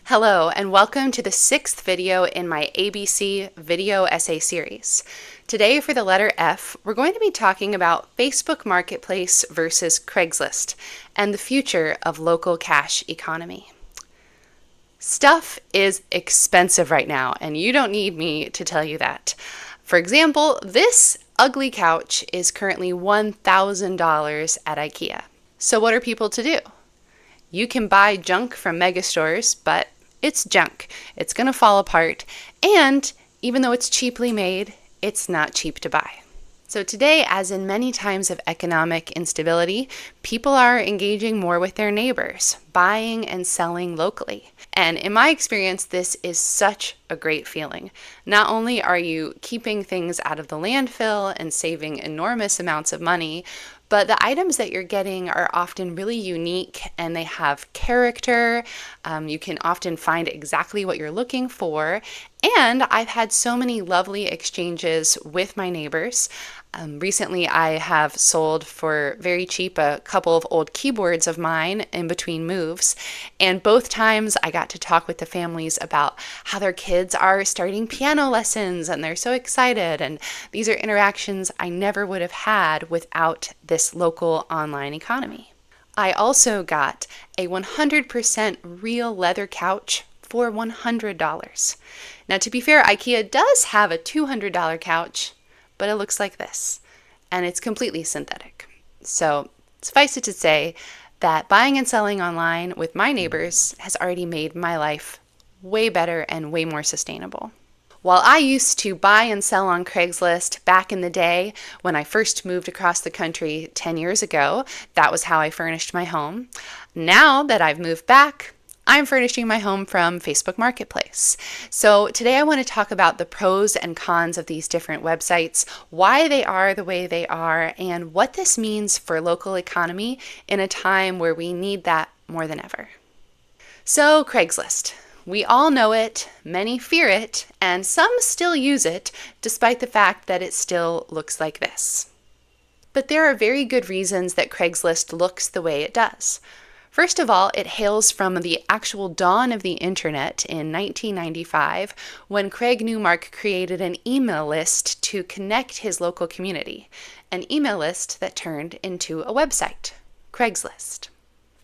Hello, and welcome to the 6th video in my ABC video essay series. Today, for the letter F, we're going to be talking about Facebook Marketplace versus Craigslist and the future of local cash economy. Stuff is expensive right now, and you don't need me to tell you that. For example, this ugly couch is currently $1,000 at IKEA. So what are people to do? You can buy junk from megastores, but it's junk. It's going to fall apart, and even though it's cheaply made, it's not cheap to buy. So today, as in many times of economic instability, people are engaging more with their neighbors, buying and selling locally. And in my experience, this is such a great feeling. Not only are you keeping things out of the landfill and saving enormous amounts of money, but the items that you're getting are often really unique and they have character. You can often find exactly what you're looking for. And I've had so many lovely exchanges with my neighbors. Recently, I have sold for very cheap a couple of old keyboards of mine in between moves. And both times I got to talk with the families about how their kids are starting piano lessons and they're so excited. And these are interactions I never would have had without this local online economy. I also got a 100% real leather couch for $100. Now, to be fair, IKEA does have a $200 couch, but it looks like this, and it's completely synthetic. So suffice it to say that buying and selling online with my neighbors has already made my life way better and way more sustainable. While I used to buy and sell on Craigslist back in the day when I first moved across the country 10 years ago, that was how I furnished my home. Now that I've moved back, I'm furnishing my home from Facebook Marketplace. So today I want to talk about the pros and cons of these different websites, why they are the way they are, and what this means for local economy in a time where we need that more than ever. So Craigslist. We all know it, many fear it, and some still use it, despite the fact that it still looks like this. But there are very good reasons that Craigslist looks the way it does. First of all, it hails from the actual dawn of the internet in 1995, when Craig Newmark created an email list to connect his local community, an email list that turned into a website, Craigslist.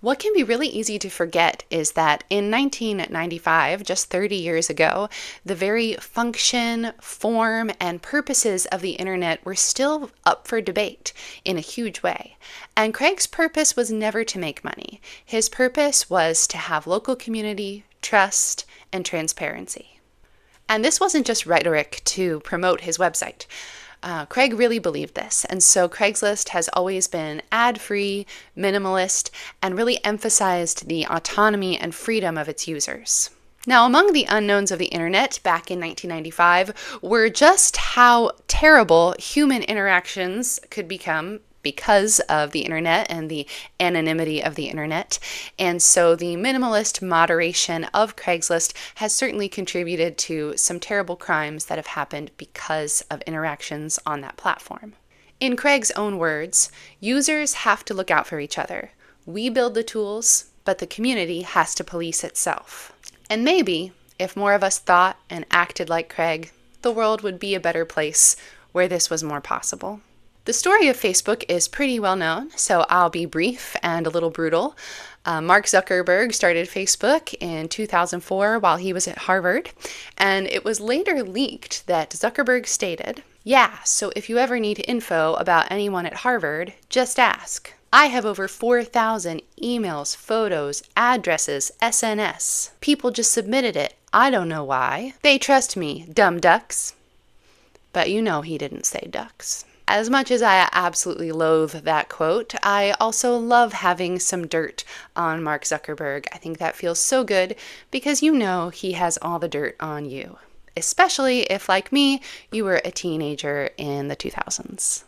What can be really easy to forget is that in 1995, just 30 years ago, the very function, form, and purposes of the internet were still up for debate in a huge way. And Craig's purpose was never to make money. His purpose was to have local community, trust, and transparency. And this wasn't just rhetoric to promote his website. Craig really believed this, and so Craigslist has always been ad-free, minimalist, and really emphasized the autonomy and freedom of its users. Now, among the unknowns of the internet back in 1995 were just how terrible human interactions could become because of the internet and the anonymity of the internet. And so the minimalist moderation of Craigslist has certainly contributed to some terrible crimes that have happened because of interactions on that platform. In Craig's own words, users have to look out for each other. We build the tools, but the community has to police itself. And maybe, if more of us thought and acted like Craig, the world would be a better place where this was more possible. The story of Facebook is pretty well known, so I'll be brief and a little brutal. Mark Zuckerberg started Facebook in 2004 while he was at Harvard, and it was later leaked that Zuckerberg stated, "Yeah, so if you ever need info about anyone at Harvard, just ask. I have over 4,000 emails, photos, addresses, SNS. People just submitted it. I don't know why. They trust me, dumb ducks." But you know he didn't say ducks. As much as I absolutely loathe that quote, I also love having some dirt on Mark Zuckerberg. I think that feels so good because you know he has all the dirt on you, especially if, like me, you were a teenager in the 2000s.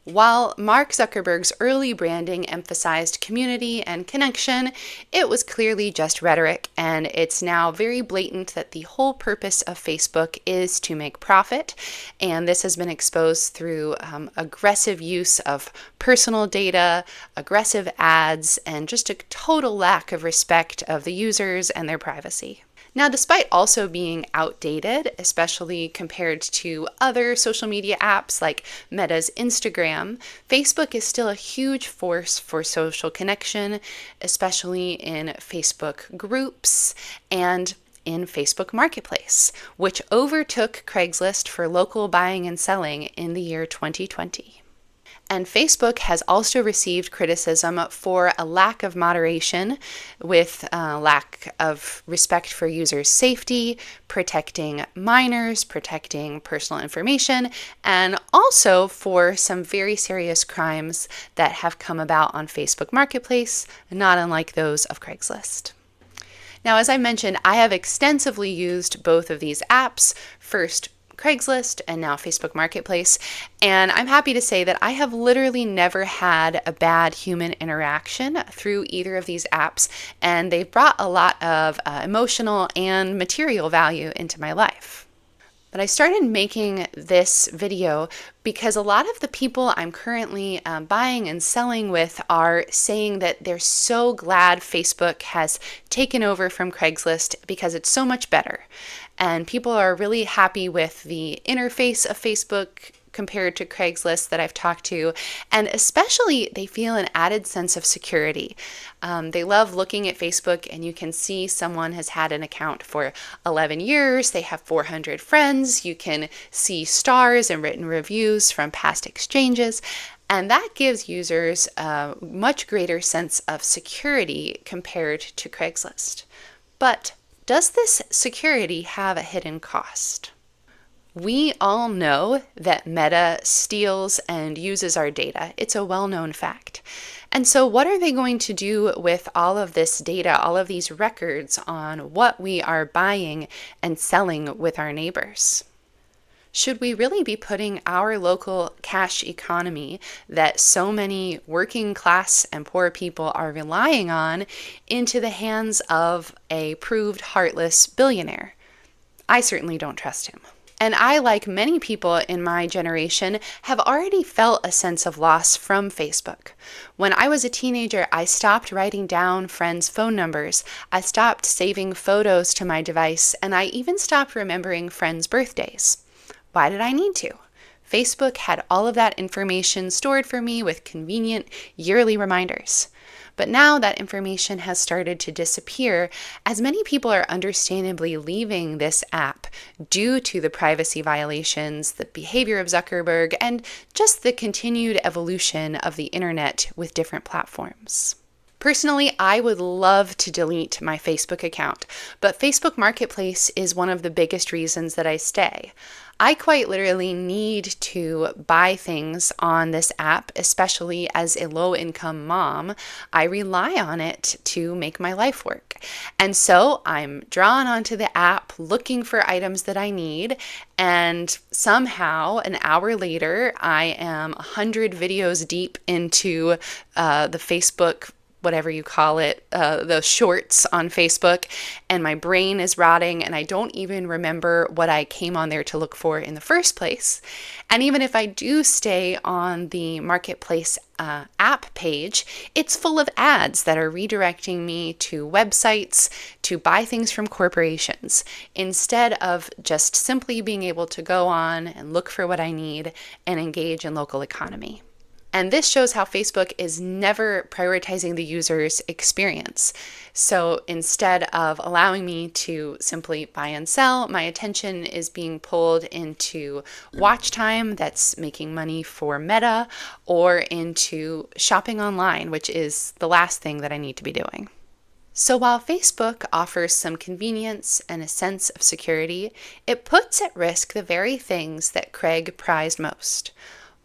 While Mark Zuckerberg's early branding emphasized community and connection, it was clearly just rhetoric, and it's now very blatant that the whole purpose of Facebook is to make profit, and this has been exposed through aggressive use of personal data, aggressive ads, and just a total lack of respect of the users and their privacy. Now, despite also being outdated, especially compared to other social media apps like Meta's Instagram, Facebook is still a huge force for social connection, especially in Facebook groups and in Facebook Marketplace, which overtook Craigslist for local buying and selling in the year 2020. And Facebook has also received criticism for a lack of moderation, with lack of respect for users' safety, protecting minors, protecting personal information, and also for some very serious crimes that have come about on Facebook Marketplace, not unlike those of Craigslist. Now, as I mentioned, I have extensively used both of these apps, first Craigslist and now Facebook Marketplace, and I'm happy to say that I have literally never had a bad human interaction through either of these apps, and they've brought a lot of emotional and material value into my life. But I started making this video because a lot of the people I'm currently buying and selling with are saying that they're so glad Facebook has taken over from Craigslist because it's so much better. And people are really happy with the interface of Facebook compared to Craigslist that I've talked to, and especially they feel an added sense of security. They love looking at Facebook and you can see someone has had an account for 11 years, they have 400 friends, you can see stars and written reviews from past exchanges, and that gives users a much greater sense of security compared to Craigslist. But does this security have a hidden cost? We all know that Meta steals and uses our data. It's a well-known fact. And so what are they going to do with all of this data, all of these records on what we are buying and selling with our neighbors? Should we really be putting our local cash economy that so many working class and poor people are relying on into the hands of a proved heartless billionaire? I certainly don't trust him. And I, like many people in my generation, have already felt a sense of loss from Facebook. When I was a teenager, I stopped writing down friends' phone numbers, I stopped saving photos to my device, and I even stopped remembering friends' birthdays. Why did I need to? Facebook had all of that information stored for me with convenient yearly reminders. But now that information has started to disappear, as many people are understandably leaving this app due to the privacy violations, the behavior of Zuckerberg, and just the continued evolution of the internet with different platforms. Personally, I would love to delete my Facebook account, but Facebook Marketplace is one of the biggest reasons that I stay. I quite literally need to buy things on this app, especially as a low-income mom. I rely on it to make my life work. And so I'm drawn onto the app looking for items that I need, and somehow an hour later, I am 100 videos deep into the Facebook, whatever you call it, the shorts on Facebook, and my brain is rotting and I don't even remember what I came on there to look for in the first place. And even if I do stay on the Marketplace app page, it's full of ads that are redirecting me to websites to buy things from corporations, instead of just simply being able to go on and look for what I need and engage in local economy. And this shows how Facebook is never prioritizing the user's experience. So instead of allowing me to simply buy and sell, my attention is being pulled into watch time that's making money for Meta, or into shopping online, which is the last thing that I need to be doing. So while Facebook offers some convenience and a sense of security, it puts at risk the very things that Craig prized most: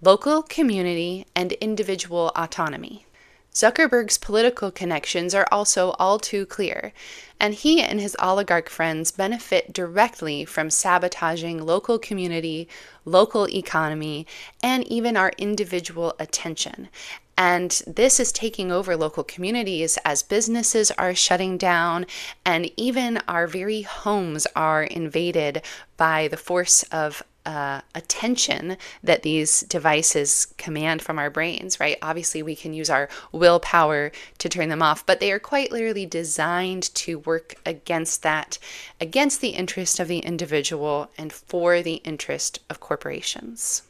local community and individual autonomy. Zuckerberg's political connections are also all too clear, and he and his oligarch friends benefit directly from sabotaging local community, local economy, and even our individual attention. And this is taking over local communities as businesses are shutting down, and even our very homes are invaded by the force of attention that these devices command from our brains, right? Obviously, we can use our willpower to turn them off, but they are quite literally designed to work against that, against the interest of the individual and for the interest of corporations.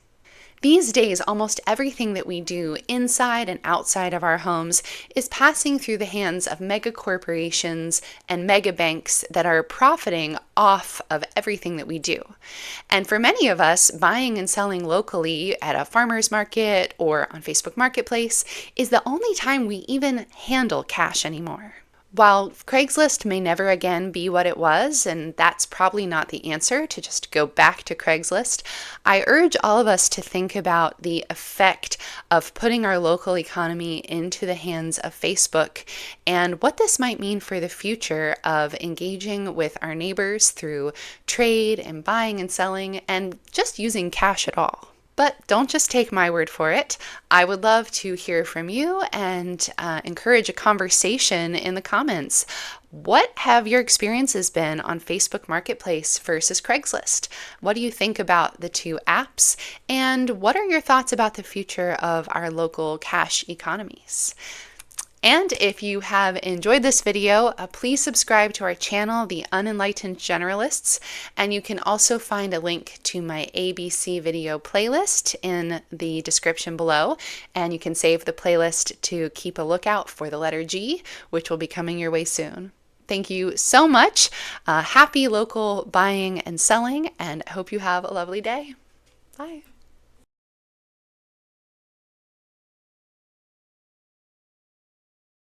These days, almost everything that we do inside and outside of our homes is passing through the hands of mega corporations and mega banks that are profiting off of everything that we do. And for many of us, buying and selling locally at a farmer's market or on Facebook Marketplace is the only time we even handle cash anymore. While Craigslist may never again be what it was, and that's probably not the answer to just go back to Craigslist, I urge all of us to think about the effect of putting our local economy into the hands of Facebook and what this might mean for the future of engaging with our neighbors through trade and buying and selling and just using cash at all. But don't just take my word for it. I would love to hear from you and encourage a conversation in the comments. What have your experiences been on Facebook Marketplace versus Craigslist? What do you think about the two apps? And what are your thoughts about the future of our local cash economies? And if you have enjoyed this video, please subscribe to our channel, The Unenlightened Generalists, and you can also find a link to my ABC video playlist in the description below, and you can save the playlist to keep a lookout for the letter G, which will be coming your way soon. Thank you so much. Happy local buying and selling, and I hope you have a lovely day. Bye.